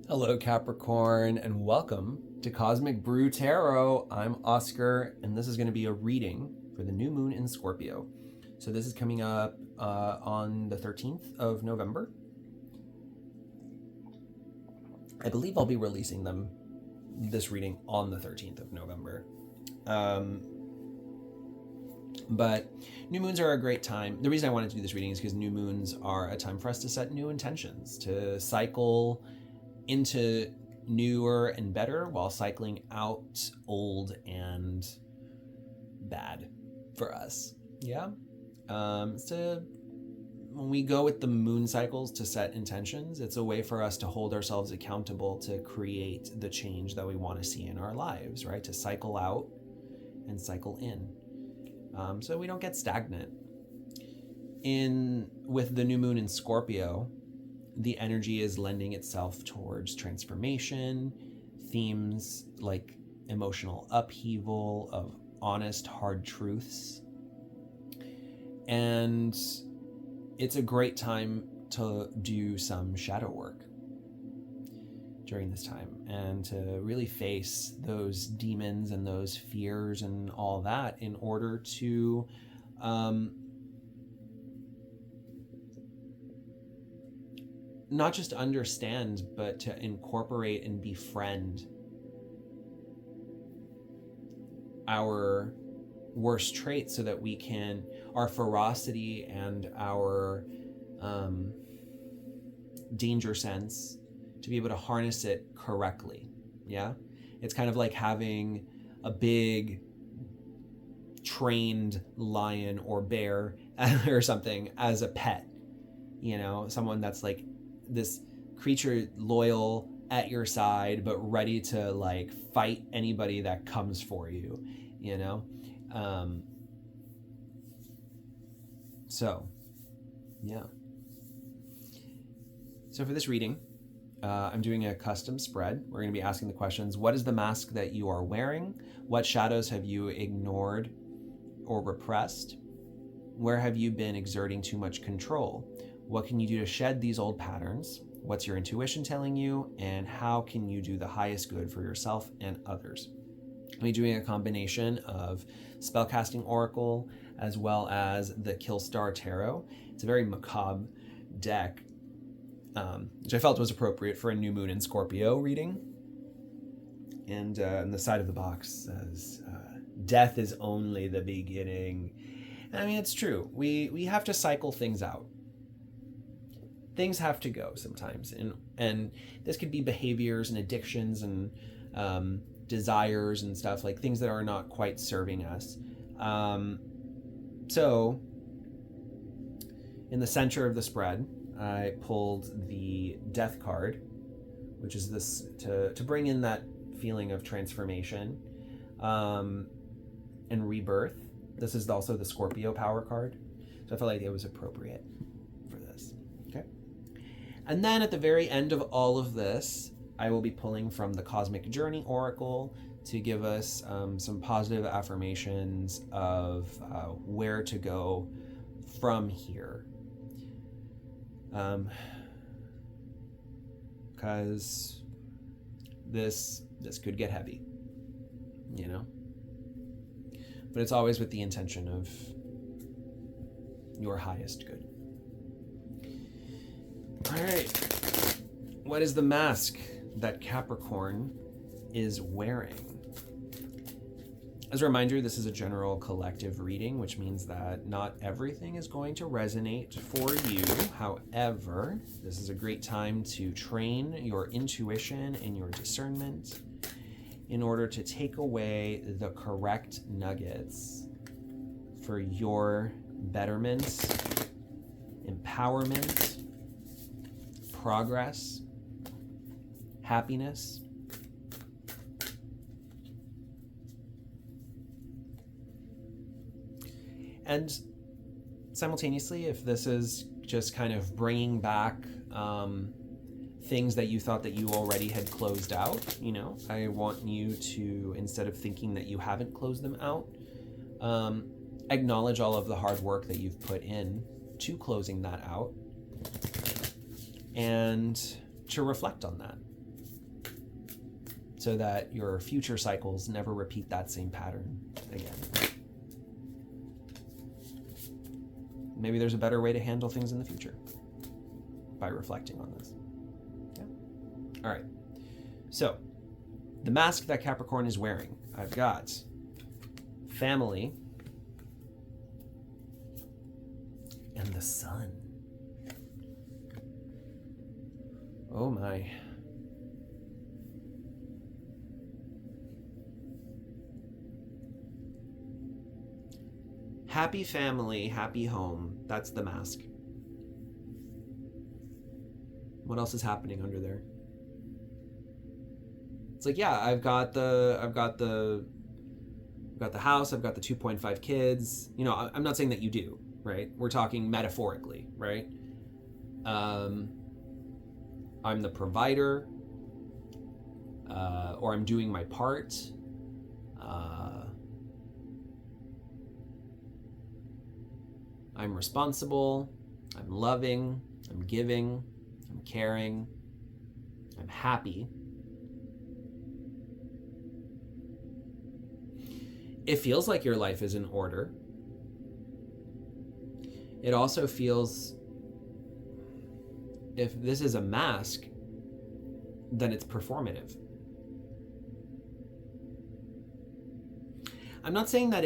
Hello, Capricorn, and welcome to Cosmic Brew Tarot. I'm Oscar, and this is going to be a reading for the new moon in Scorpio. So this is coming up on the 13th of November. I believe I'll be releasing this reading on the 13th of November. But new moons are a great time. The reason I wanted to do this reading is because new moons are a time for us to set new intentions, to cycle into newer and better while cycling out old and bad for us. Yeah. So when we go with the moon cycles to set intentions, it's a way for us to hold ourselves accountable to create the change that we want to see in our lives, right? To cycle out and cycle in. So we don't get stagnant. With the new moon in Scorpio, the energy is lending itself towards transformation, themes like emotional upheaval of honest, hard truths. And it's a great time to do some shadow work during this time and to really face those demons and those fears and all that in order to not just understand, but to incorporate and befriend our worst traits so that we can, our ferocity and our danger sense, to be able to harness it correctly. Yeah? It's kind of like having a big trained lion or bear or something as a pet. You know, someone that's like this creature loyal at your side, but ready to like fight anybody that comes for you, you know? So, yeah. So for this reading, I'm doing a custom spread. We're going to be asking the questions: what is the mask that you are wearing? What shadows have you ignored or repressed? Where have you been exerting too much control? What can you do to shed these old patterns? What's your intuition telling you? And how can you do the highest good for yourself and others? I'll be doing a combination of Spellcasting Oracle as well as the Kickstart Tarot. It's a very macabre deck, which I felt was appropriate for a new moon in Scorpio reading. And on the side of the box says, death is only the beginning. And I mean, it's true. We have to cycle things out. Things have to go sometimes, and this could be behaviors and addictions and desires and stuff, like things that are not quite serving us. So in the center of the spread, I pulled the Death card, which is this to bring in that feeling of transformation and rebirth. This is also the Scorpio power card, so I felt like it was appropriate for this. Okay. And then at the very end of all of this, I will be pulling from the Cosmic Journey Oracle to give us some positive affirmations of where to go from here. Because this could get heavy, you know? But it's always with the intention of your highest good. All right, what is the mask that Capricorn is wearing? As a reminder, this is a general collective reading, which means that not everything is going to resonate for you. However, this is a great time to train your intuition and your discernment in order to take away the correct nuggets for your betterment, empowerment, progress, happiness. And simultaneously, if this is just kind of bringing back things that you thought that you already had closed out, you know, I want you to, instead of thinking that you haven't closed them out, acknowledge all of the hard work that you've put in to closing that out and to reflect on that. so that your future cycles never repeat that same pattern again. Maybe there's a better way to handle things in the future by reflecting on this. Yeah. All right. So, the mask that Capricorn is wearing, I've got family and the sun. Oh my. Happy family, happy home. That's the mask. What else is happening under there? It's like, yeah, I've got the house, I've got the 2.5 kids. You know, I'm not saying that you do, right? We're talking metaphorically, right? I'm the provider, or I'm doing my part. I'm responsible, I'm loving, I'm giving, I'm caring, I'm happy. It feels like your life is in order. It also feels, if this is a mask, then it's performative. I'm not saying that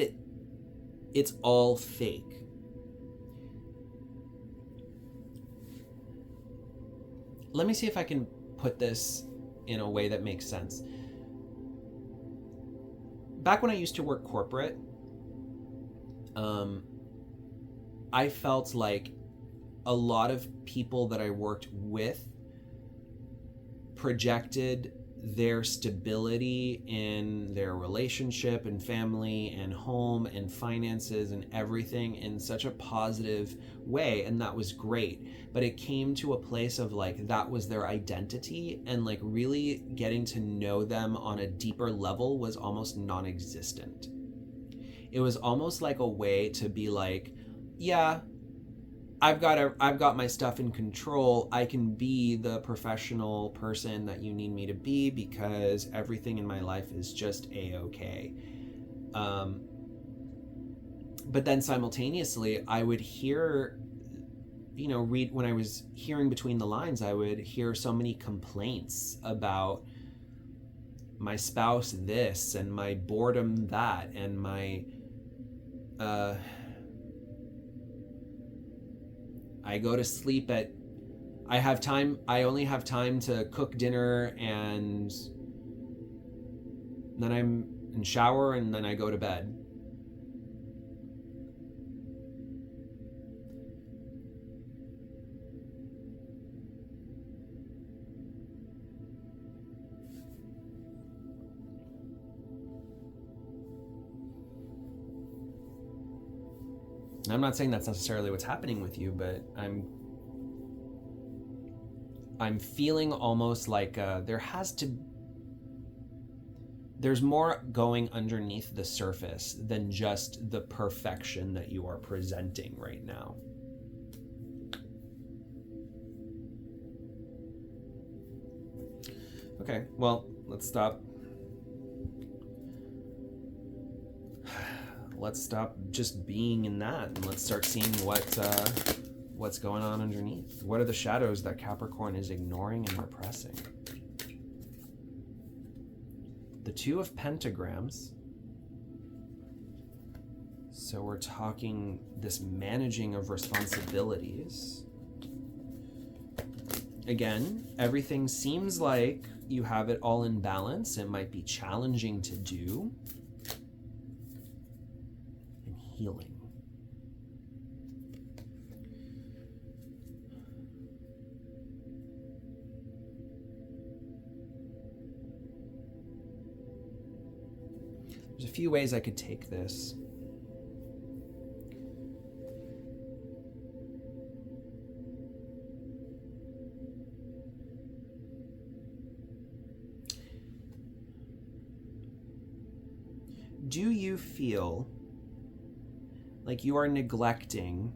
it's all fake. Let me see if I can put this in a way that makes sense. Back when I used to work corporate, I felt like a lot of people that I worked with projected their stability in their relationship and family and home and finances and everything in such a positive way, and that was great. But it came to a place of like that was their identity, and like really getting to know them on a deeper level was almost non-existent. It was almost like a way to be like, yeah, I've got my stuff in control. I can be the professional person that you need me to be because everything in my life is just a-okay. But then simultaneously, I would hear, read when I was hearing between the lines, I would hear so many complaints about my spouse this and my boredom that and my I go to sleep I only have time to cook dinner, and then I'm in shower, and then I go to bed. I'm not saying that's necessarily what's happening with you, but I'm feeling almost like there's more going underneath the surface than just the perfection that you are presenting right now. Okay, well, let's stop. Let's stop just being in that, and let's start seeing what's going on underneath. What are the shadows that Capricorn is ignoring and repressing? The Two of Pentagrams. So we're talking this managing of responsibilities. Again, everything seems like you have it all in balance. It might be challenging to do. And healing. There's a few ways I could take this. Do you feel like you are neglecting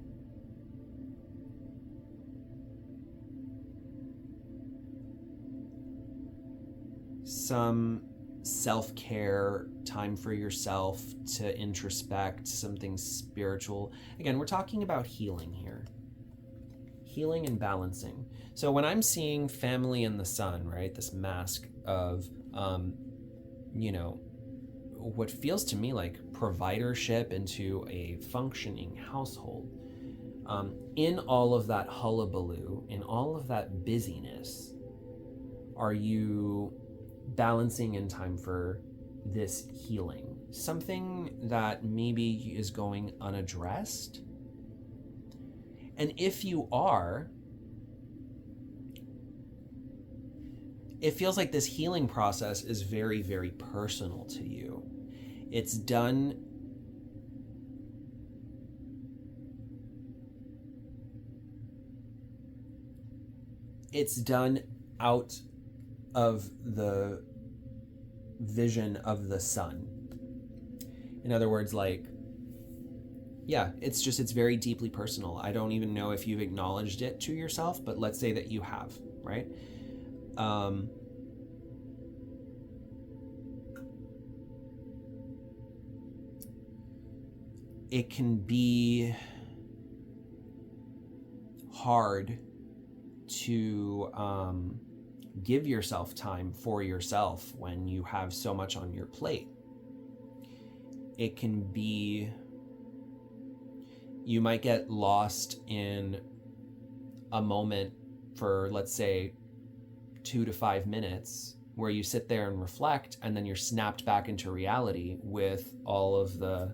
some self-care, time for yourself to introspect, something spiritual. Again, we're talking about healing here. Healing and balancing. So when I'm seeing family in the sun, right, this mask of, what feels to me like providership into a functioning household, in all of that hullabaloo, in all of that busyness, are you balancing in time for this healing? Something that maybe is going unaddressed? And if you are, it feels like this healing process is very, very personal to you. It's done out of the vision of the sun. In other words, like, yeah, it's very deeply personal. I don't even know if you've acknowledged it to yourself, but let's say that you have, right? It can be hard to give yourself time for yourself when you have so much on your plate. It can be, you might get lost in a moment for, let's say, 2 to 5 minutes where you sit there and reflect, and then you're snapped back into reality with all of the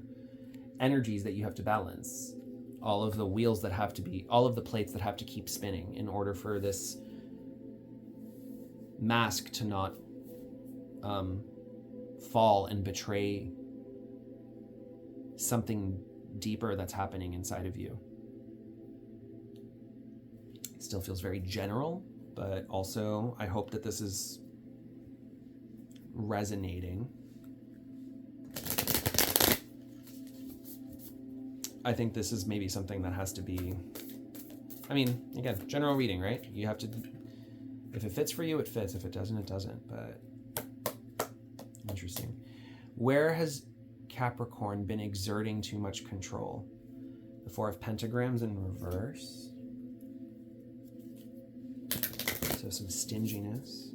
energies that you have to balance, all of the wheels that have to be, all of the plates that have to keep spinning in order for this mask to not fall and betray something deeper that's happening inside of you. It still feels very general, but also I hope that this is resonating. I think this is maybe something that has to be, I mean, again, general reading, right? You have to, if it fits for you, it fits. If it doesn't, it doesn't. But interesting. Where has Capricorn been exerting too much control? The Four of Pentagrams in reverse. So some stinginess.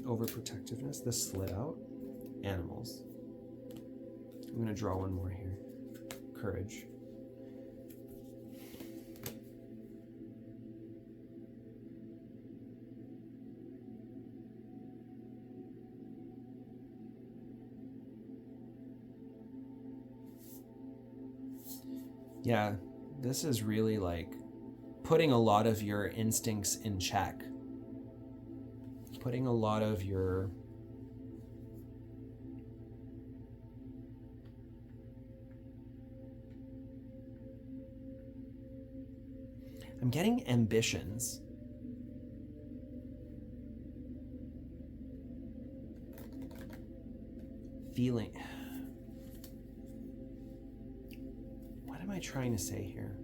Overprotectiveness. This slid out. Animals. I'm going to draw one more here. Courage. Yeah, this is really like putting a lot of your instincts in check. Putting a lot of your I'm getting ambitions. Feeling. What am I trying to say here?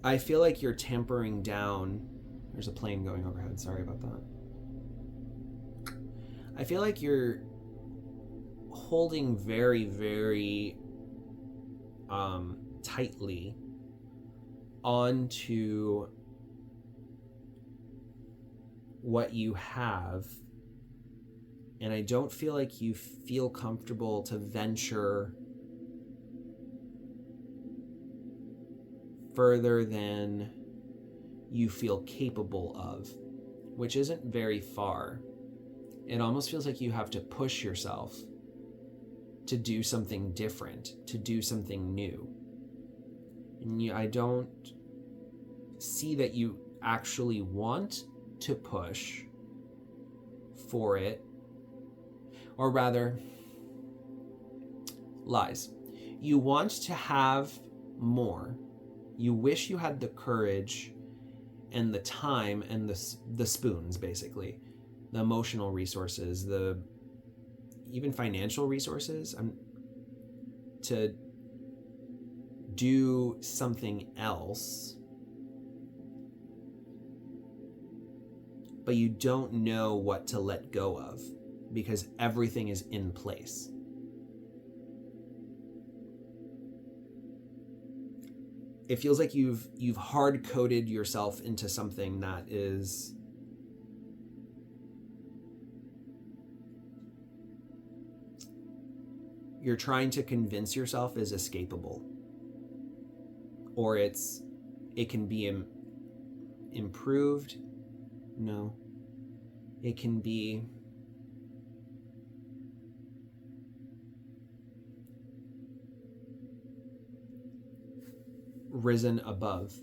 I feel like you're tempering down. There's a plane going overhead. Sorry about that. I feel like you're holding very, very tightly onto what you have, and I don't feel like you feel comfortable to venture further than you feel capable of, which isn't very far. It almost feels like you have to push yourself to do something different, to do something new. And I don't see that you actually want to push for it, or rather, lies. You want to have more. You wish you had the courage and the time and the spoons, basically, the emotional resources, the even financial resources. to do something else, but you don't know what to let go of because everything is in place. It feels like you've hard-coded yourself into something that is you're trying to convince yourself is escapable, or it can be improved. No, it can be risen above,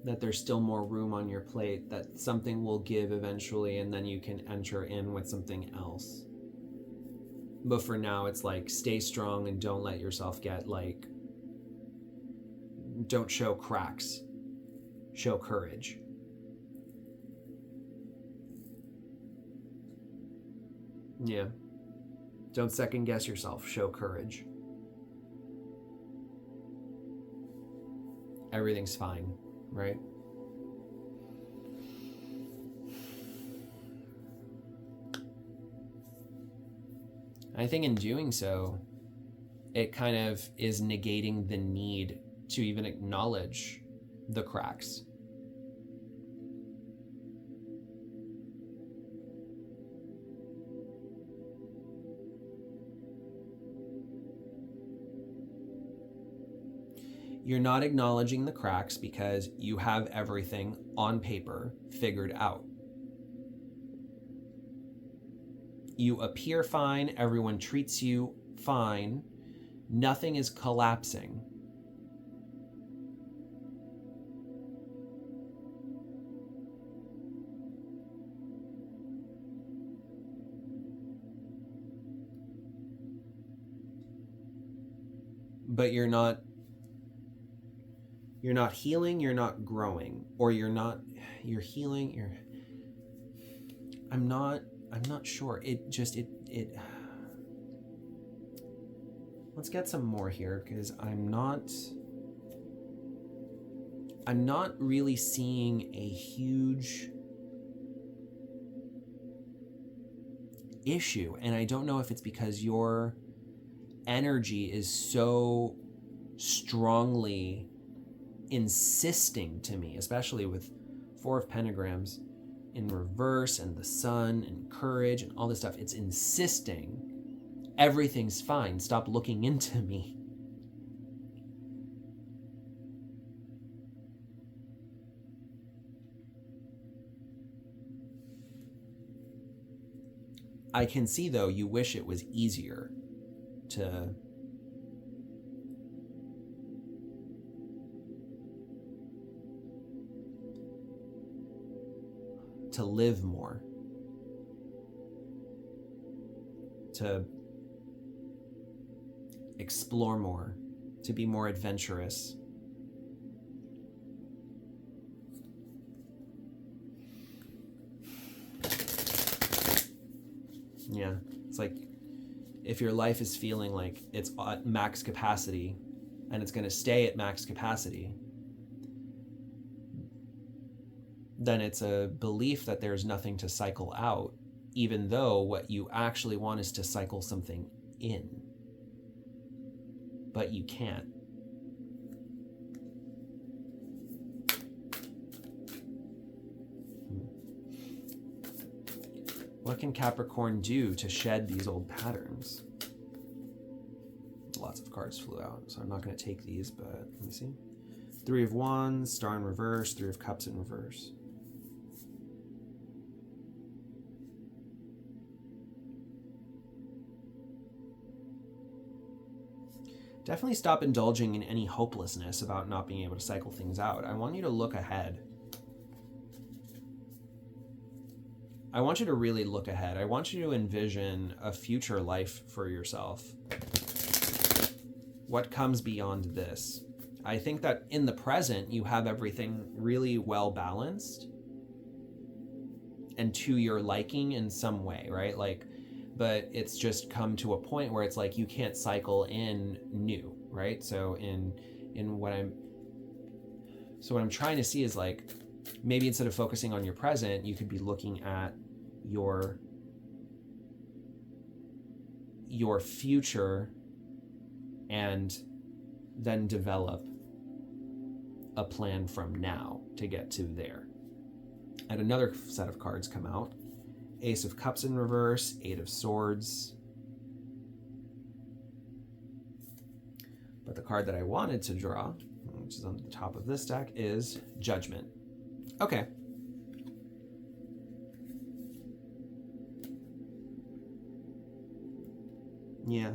that there's still more room on your plate, that something will give eventually, and then you can enter in with something else. But for now, it's like, stay strong and don't let yourself get like, don't show cracks, show courage. Yeah. Don't second guess yourself, show courage. Everything's fine, right? I think in doing so, it kind of is negating the need to even acknowledge the cracks. You're not acknowledging the cracks because you have everything on paper figured out. You appear fine, everyone treats you fine, nothing is collapsing. But you're not healing, you're not growing, or you're healing, I'm not sure. Let's get some more here, because I'm not really seeing a huge issue, and I don't know if it's because your energy is so strongly insisting to me, especially with 4 of Pentagrams in reverse and the sun and courage and all this stuff. It's insisting everything's fine, stop looking into me. I can see, though, you wish it was easier to live more, to explore more, to be more adventurous. Yeah, it's like if your life is feeling like it's at max capacity and it's going to stay at max capacity, then it's a belief that there's nothing to cycle out, even though what you actually want is to cycle something in. But you can't. What can Capricorn do to shed these old patterns? Lots of cards flew out, so I'm not going to take these, but let me see. 3 of Wands, Star in reverse, 3 of Cups in reverse. Definitely stop indulging in any hopelessness about not being able to cycle things out. I want you to look ahead. I want you to really look ahead. I want you to envision a future life for yourself. What comes beyond this? I think that in the present, you have everything really well balanced and to your liking in some way, right? Like but it's just come to a point where it's like you can't cycle in new, right? So what I'm trying to see is like, maybe instead of focusing on your present, you could be looking at your future and then develop a plan from now to get to there. And another set of cards come out. Ace of Cups in reverse, Eight of Swords. But the card that I wanted to draw, which is on the top of this deck, is Judgment. Okay. Yeah.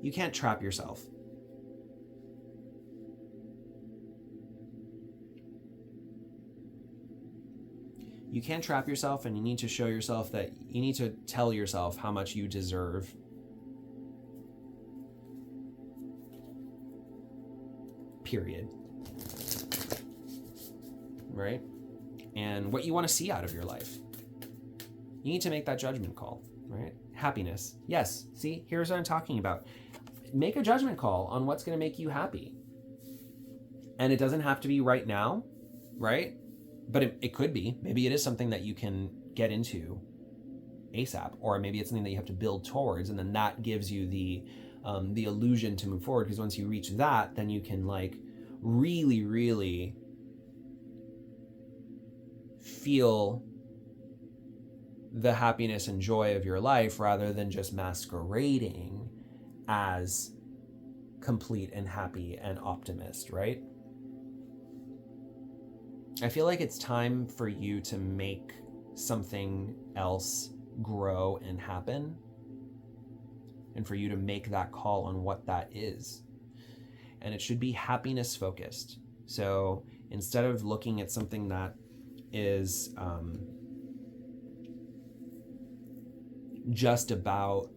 You can't trap yourself. You can't trap yourself, and you need to show yourself that you need to tell yourself how much you deserve. Period. Right? And what you want to see out of your life. You need to make that judgment call, right? Happiness. Yes, see, here's what I'm talking about. Make a judgment call on what's going to make you happy. And it doesn't have to be right now, right? But it could be. Maybe it is something that you can get into ASAP, or maybe it's something that you have to build towards, and then that gives you the illusion to move forward. Because once you reach that, then you can like really, really feel the happiness and joy of your life, rather than just masquerading as complete and happy and optimist, right? I feel like it's time for you to make something else grow and happen, and for you to make that call on what that is. And it should be happiness focused. So instead of looking at something that is just about,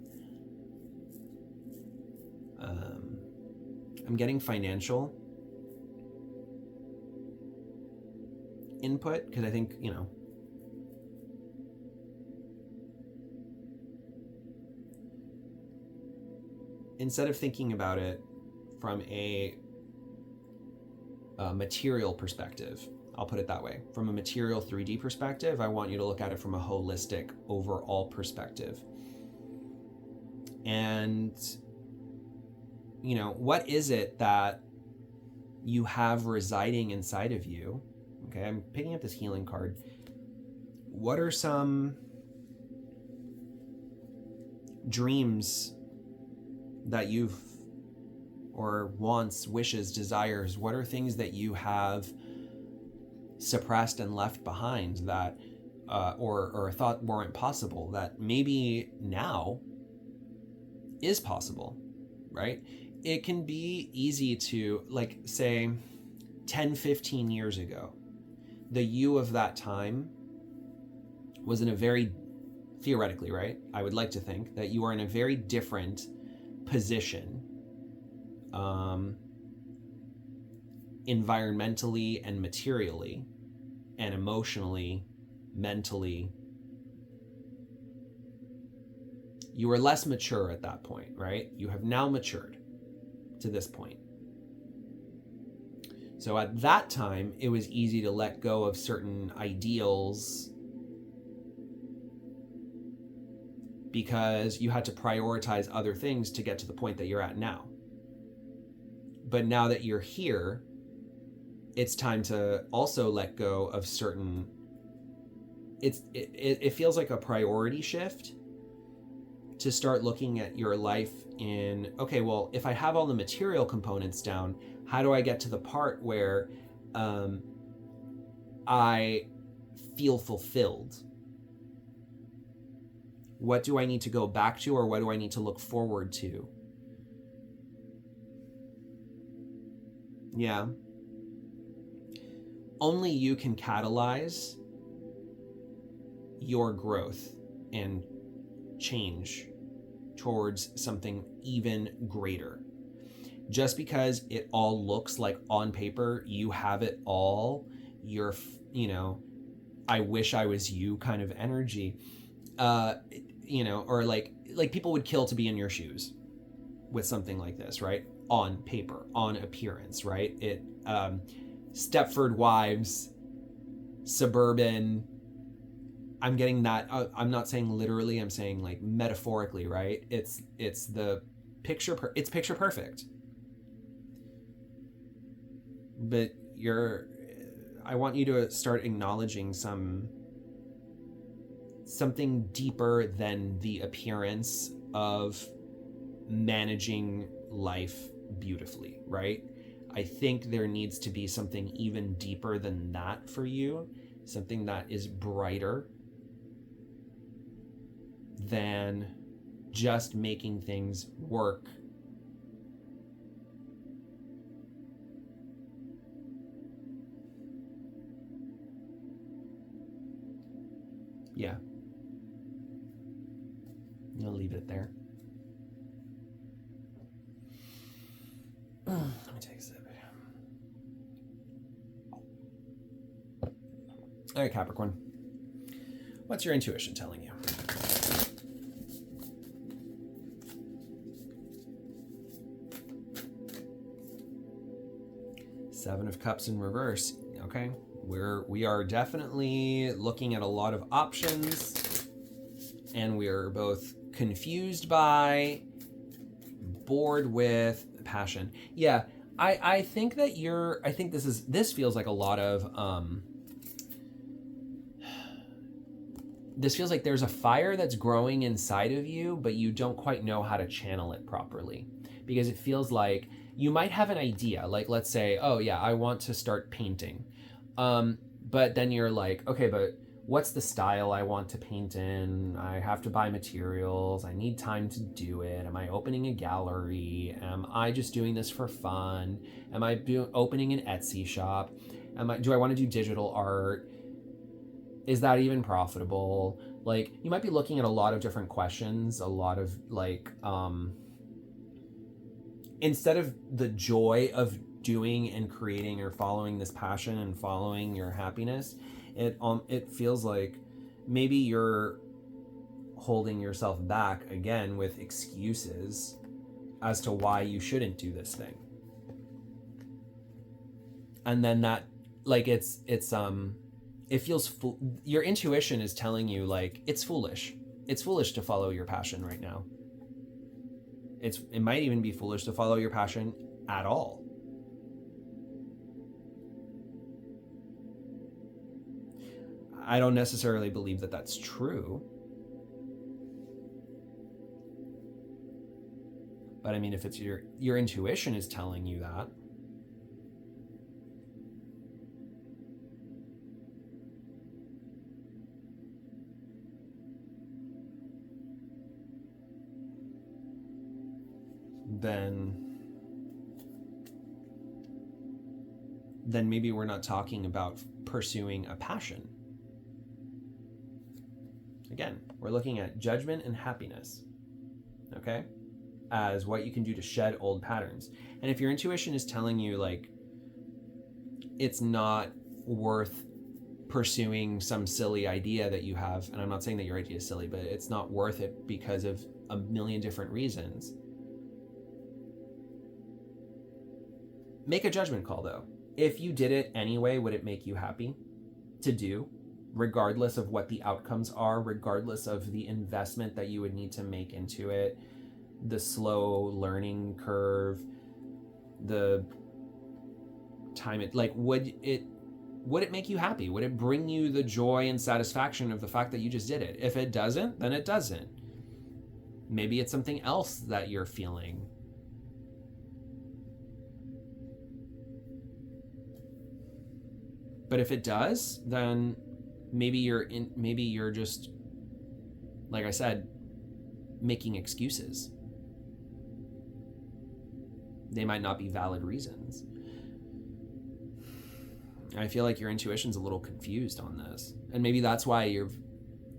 I'm getting financial input, because I think, instead of thinking about it from a material perspective, I'll put it that way. From a material 3D perspective, I want you to look at it from a holistic overall perspective. And, what is it that you have residing inside of you? Okay, I'm picking up this healing card. What are some dreams that you've, or wants, wishes, desires? What are things that you have suppressed and left behind that, or thought weren't possible, that maybe now is possible, right? It can be easy to, like, say 10, 15 years ago, the you of that time was in a very, theoretically, right? I would like to think that you are in a very different position, environmentally and materially and emotionally, mentally. You were less mature at that point, right? You have now matured to this point. So at that time, it was easy to let go of certain ideals because you had to prioritize other things to get to the point that you're at now. But now that you're here, it's time to also let go of certain, it feels like a priority shift to start looking at your life in, okay, well, if I have all the material components down, how do I get to the part where I feel fulfilled? What do I need to go back to, or what do I need to look forward to? Yeah. Only you can catalyze your growth and change towards something even greater. Just because it all looks like on paper you have it all you're, I wish I was you kind of energy, or like people would kill to be in your shoes with something like this, right? On paper, on appearance, right? Stepford wives, suburban. I'm getting that. I'm not saying literally. I'm saying like metaphorically, right? It's the picture. It's picture perfect. But I want you to start acknowledging something deeper than the appearance of managing life beautifully, right? I think there needs to be something even deeper than that for you, something that is brighter than just making things work. Yeah. I'll leave it there. Let me take a sip. All right, Capricorn. What's your intuition telling you? Seven of Cups in reverse. Okay. We are definitely looking at a lot of options, and we are both confused by, bored with, passion. Yeah, I think that I think this feels like a lot of this feels like there's a fire that's growing inside of you, but you don't quite know how to channel it properly, because it feels like you might have an idea, like let's say, oh yeah, I want to start painting, but then you're like, okay, but what's the style I want to paint in? I have to buy materials. I need time to do it. Am I opening a gallery? Am I just doing this for fun? Am I opening an Etsy shop? Do I want to do digital art? Is that even profitable? Like, you might be looking at a lot of different questions, a lot of like, instead of the joy of doing and creating or following this passion and following your happiness, it feels like maybe you're holding yourself back again with excuses as to why you shouldn't do this thing. And then that, like, it feels your intuition is telling you like it's foolish. It's foolish to follow your passion right now. It might even be foolish to follow your passion at all. I don't necessarily believe that that's true. But I mean, if it's your intuition is telling you that, then maybe we're not talking about pursuing a passion. Again, we're looking at judgment and happiness, okay, as what you can do to shed old patterns. And if your intuition is telling you like it's not worth pursuing some silly idea that you have, and I'm not saying that your idea is silly, but it's not worth it because of a million different reasons, make a judgment call though. If you did it anyway, would it make you happy to do, regardless of what the outcomes are, regardless of the investment that you would need to make into it, the slow learning curve, the time would it make you happy? Would it bring you the joy and satisfaction of the fact that you just did it? If it doesn't, then it doesn't. Maybe it's something else that you're feeling. But if it does, then maybe you're just, like I said, making excuses. They might not be valid reasons. I feel like your intuition's a little confused on this. And maybe that's why you've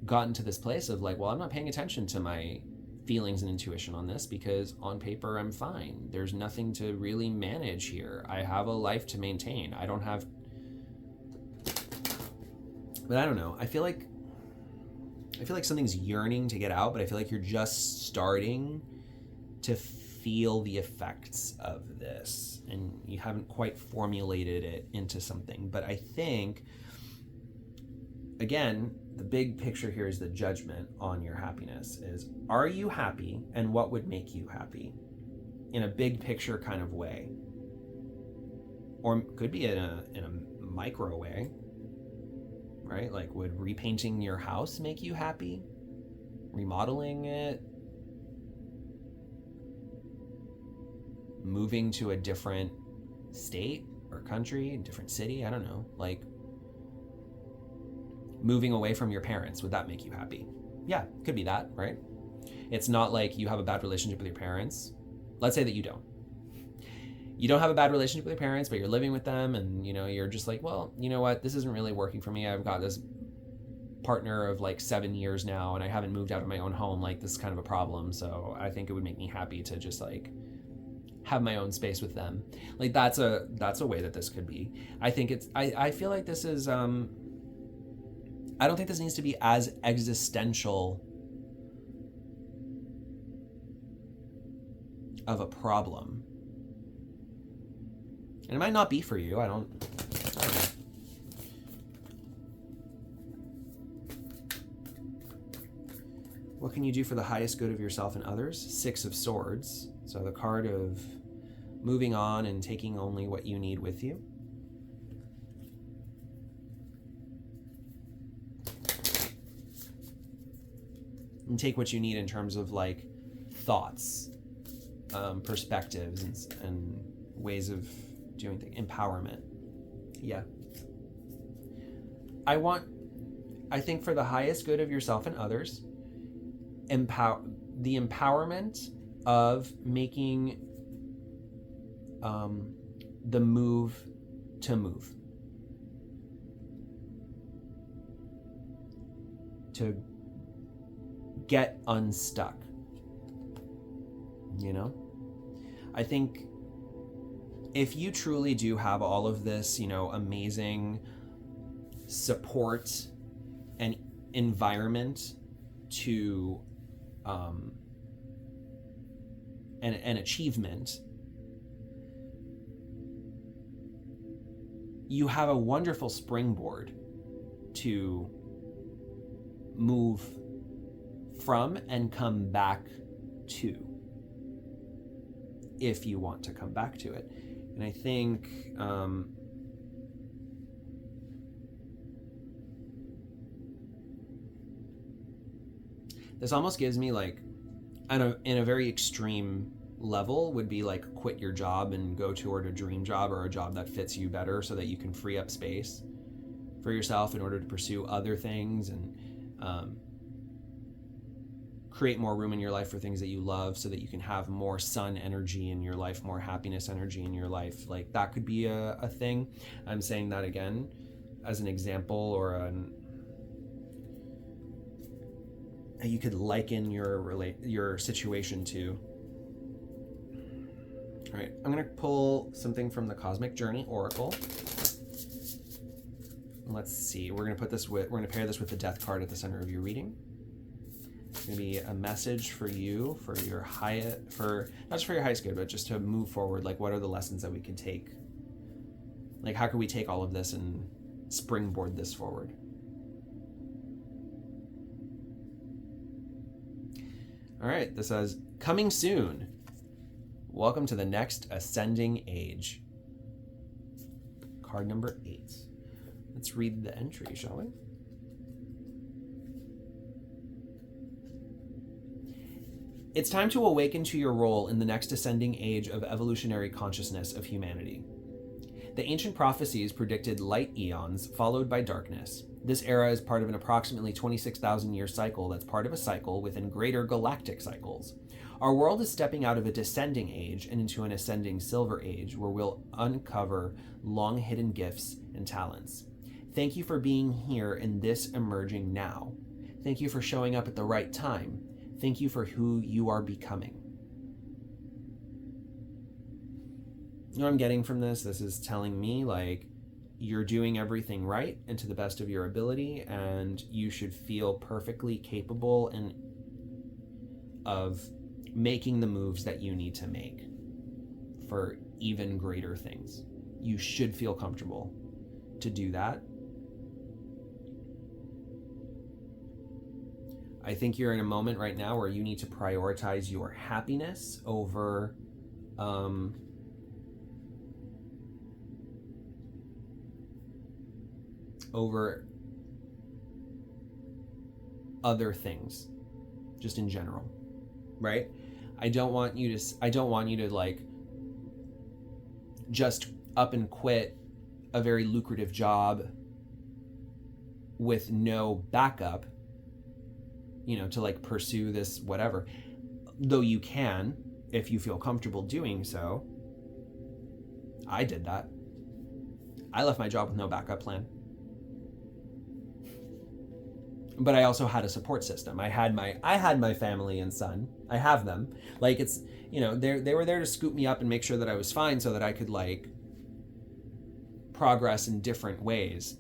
gotten to this place of like, well, I'm not paying attention to my feelings and intuition on this because on paper I'm fine. There's nothing to really manage here. I have a life to maintain. I don't have But I don't know. I feel like something's yearning to get out, but I feel like you're just starting to feel the effects of this, and you haven't quite formulated it into something. But I think, again, the big picture here is the judgment on your happiness is, are you happy, and what would make you happy in a big picture kind of way, or could be in a micro way, right? Like, would repainting your house make you happy? Remodeling it? Moving to a different state or country, a different city? I don't know. Like, moving away from your parents, would that make you happy? Yeah, could be that, right? It's not like you have a bad relationship with your parents. Let's say that you don't. You don't have a bad relationship with your parents, but you're living with them, and you're just like, well, you know what? This isn't really working for me. I've got this partner of like 7 years now, and I haven't moved out of my own home. Like, this is kind of a problem. So I think it would make me happy to just like have my own space with them. Like, that's a way that this could be. I think I feel like this is I don't think this needs to be as existential of a problem. And it might not be for you. I don't know. What can you do for the highest good of yourself and others? 6 of Swords. So the card of moving on and taking only what you need with you. And take what you need in terms of like thoughts, perspectives, and ways of doing things. Empowerment. Yeah. I think for the highest good of yourself and others, the empowerment of making the move to move. To get unstuck. I think if you truly do have all of this, amazing support and environment to an achievement, you have a wonderful springboard to move from and come back to, if you want to come back to it. And I think this almost gives me like, in a very extreme level, would be like quit your job and go toward a dream job or a job that fits you better, so that you can free up space for yourself in order to pursue other things and create more room in your life for things that you love, so that you can have more sun energy in your life, more happiness energy in your life. Like, that could be a thing. I'm saying that again as an example, or you could liken your situation to. All right, I'm going to pull something from the Cosmic Journey Oracle. Let's see. We're going to pair this with the Death card at the center of your reading. It's going to be a message for you, for not just for your highest good, but just to move forward. Like, what are the lessons that we can take? Like, how can we take all of this and springboard this forward? All right, this says, coming soon. Welcome to the next ascending age. Card number 8. Let's read the entry, shall we? It's time to awaken to your role in the next ascending age of evolutionary consciousness of humanity. The ancient prophecies predicted light eons followed by darkness. This era is part of an approximately 26,000 year cycle that's part of a cycle within greater galactic cycles. Our world is stepping out of a descending age and into an ascending silver age, where we'll uncover long hidden gifts and talents. Thank you for being here in this emerging now. Thank you for showing up at the right time. Thank you for who you are becoming. You know what I'm getting from this? This is telling me, like, you're doing everything right and to the best of your ability, and you should feel perfectly capable and of making the moves that you need to make for even greater things. You should feel comfortable to do that. I think you're in a moment right now where you need to prioritize your happiness over over other things, just in general, right? I don't want you to like just up and quit a very lucrative job with no backup, to like pursue this whatever, though you can if you feel comfortable doing so. I did that. I left my job with no backup plan. But I also had a support system. I had my family and son. I have them. Like, it's, they were there to scoop me up and make sure that I was fine so that I could like progress in different ways.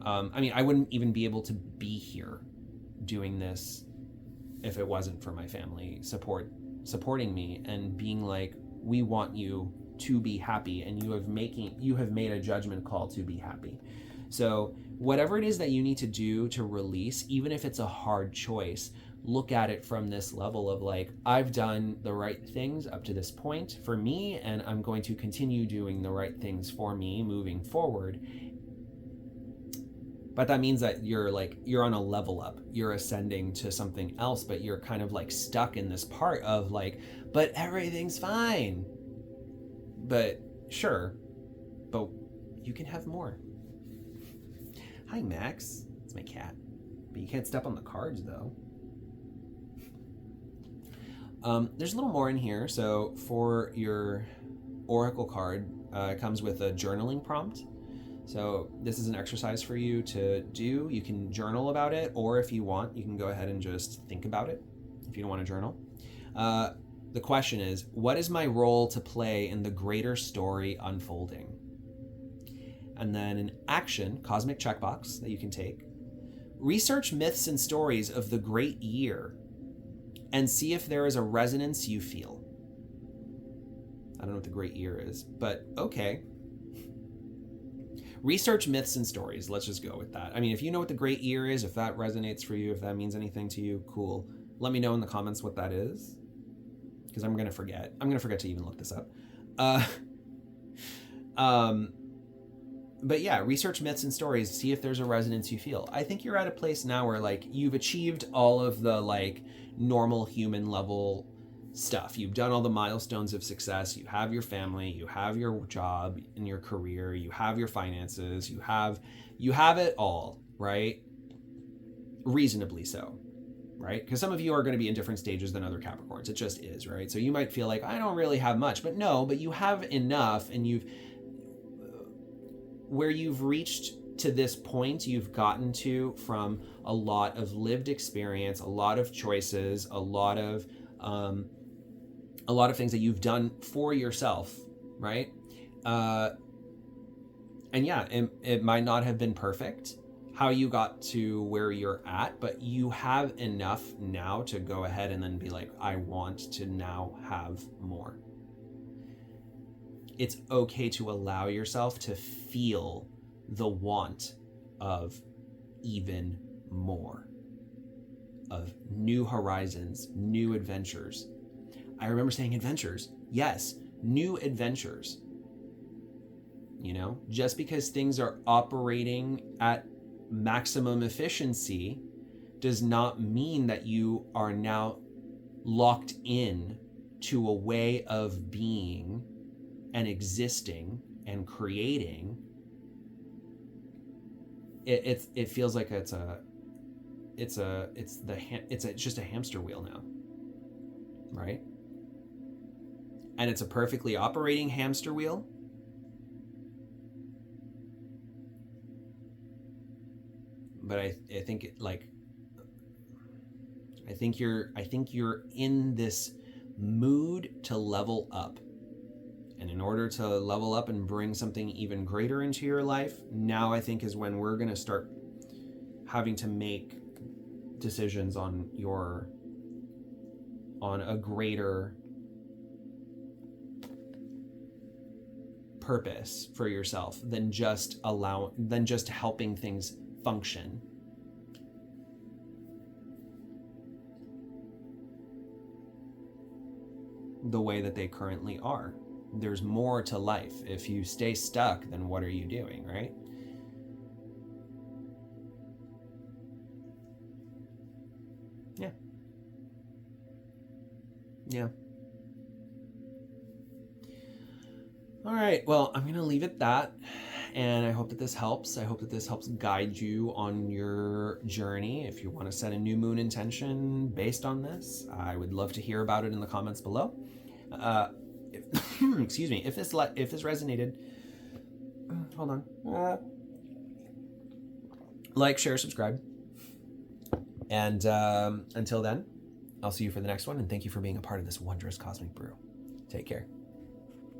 I wouldn't even be able to be here doing this if it wasn't for my family supporting me and being like, we want you to be happy, and you have made a judgment call to be happy. So whatever it is that you need to do to release, even if it's a hard choice, look at it from this level of like, I've done the right things up to this point for me, and I'm going to continue doing the right things for me moving forward. But that means that you're on a level up, you're ascending to something else, but you're kind of like stuck in this part of like, but everything's fine. But sure, but you can have more. Hi, Max. It's my cat. But you can't step on the cards, though. There's a little more in here. So for your Oracle card, it comes with a journaling prompt. So this is an exercise for you to do. You can journal about it, or if you want, you can go ahead and just think about it if you don't want to journal. The question is, what is my role to play in the greater story unfolding? And then an action, cosmic checkbox that you can take. Research myths and stories of the great year and see if there is a resonance you feel. I don't know what the great year is, but okay. Research myths and stories. Let's just go with that. If you know what the great year is, if that resonates for you, if that means anything to you, cool. Let me know in the comments what that is, because I'm going to forget. I'm going to forget to even look this up. But yeah, research myths and stories, see if there's a resonance you feel. I think you're at a place now where like you've achieved all of the like normal human level stuff. You've done all the milestones of success. You have your family, you have your job and your career, you have your finances, you have it all, right? Reasonably so, right? Because some of you are going to be in different stages than other Capricorns. It just is, right? So you might feel like, I don't really have much, but no, but you have enough, and where you've reached to this point, you've gotten to from a lot of lived experience, a lot of choices, a lot of things that you've done for yourself, right? And yeah, it might not have been perfect how you got to where you're at, but you have enough now to go ahead and then be like, I want to now have more. It's okay to allow yourself to feel the want of even more, of new horizons, new adventures. I remember saying adventures. Yes, new adventures. Just because things are operating at maximum efficiency does not mean that you are now locked in to a way of being and existing and creating. It feels like it's just a hamster wheel now, right? And it's a perfectly operating hamster wheel. But I think you're in this mood to level up And in order to level up and bring something even greater into your life, now I think is when we're going to start having to make decisions on a greater purpose for yourself than just helping things function. The way that they currently are. There's more to life. If you stay stuck, then what are you doing, right? Yeah. All right, well, I'm going to leave it that. And I hope that this helps. I hope that this helps guide you on your journey. If you want to set a new moon intention based on this, I would love to hear about it in the comments below. Excuse me. If this resonated, hold on. Like, share, subscribe. And until then, I'll see you for the next one. And thank you for being a part of this wondrous cosmic brew. Take care.